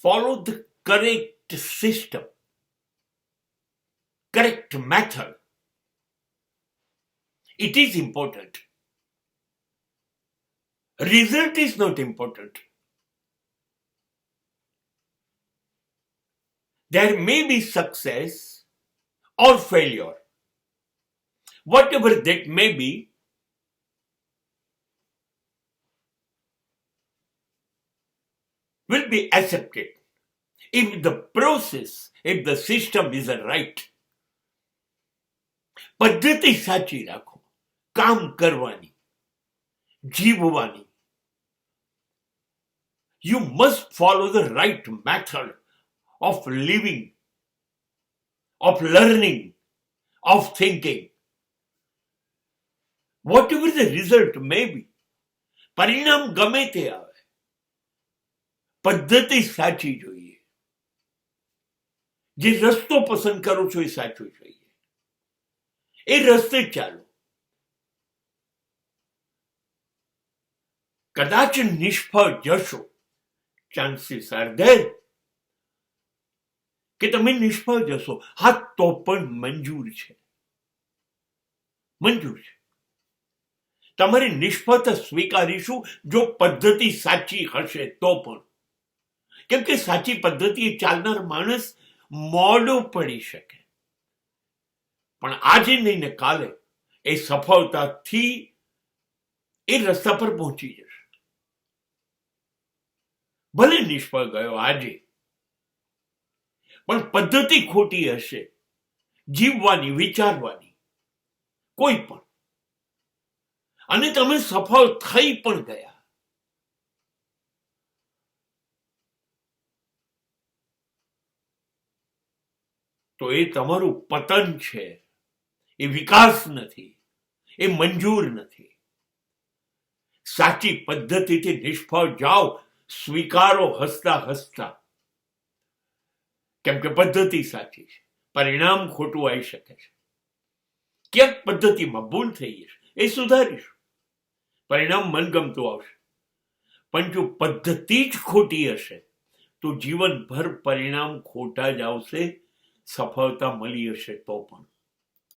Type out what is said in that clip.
follow the correct system, correct method. It is important. Result is not important. There may be success or failure. Whatever that may be, will be accepted if the process, if the system is right. પદ્ધતિ સાચી રાખો, કામ કરવાની, જીવવાની. You must follow the right method of living, of learning, of thinking. Whatever the result may be, પરિણામ ગમે તે આવે, પદ્ધતિ સાચી જોઈએ. જે રસ્તો પસંદ કરો છો એ સાચો જોઈએ. એ રસ્તે ચાલો. કદાચ નિષ્ફળ જશો, ચાન્સીસ આર ધેર કે તમે નિષ્ફળ જશો. હા, તો પણ મંજૂર છે, મંજૂર છે. તમારી નિષ્ફળતા સ્વીકારીશું જો પદ્ધતિ સાચી હશે તો પણ. કેમ કે સાચી પદ્ધતિ ચાલનાર માણસ મોડો પડી શકે, પણ આજે નહીં ને કાલે એ સફળતાથી એ રસ્તા પર પહોંચી જશે. ભલે નિષ્ફળ ગયો આજે, પણ પદ્ધતિ ખોટી હશે જીવવાની, વિચારવાની, કોઈ પણ, અને તમે સફળ થઈ પણ ગયા, તો એ તમારું પતન છે, એ વિકાસ નથી, એ મંજૂર નથી. સાચી પદ્ધતિથી નિષ્ફળ જાઓ, સ્વીકારો હસતા હસતા. કેમ કે પદ્ધતિ સાચી છે, પરિણામ ખોટું આવી શકે છે. ક્યાંક પદ્ધતિમાં ભૂલ થઈ જશે, એ સુધારીશું, પરિણામ મનગમતું આવશે. પણ જો પદ્ધતિ જ ખોટી હશે તો જીવનભર પરિણામ ખોટા જ આવશે, સફળતા મળી હશે તો પણ.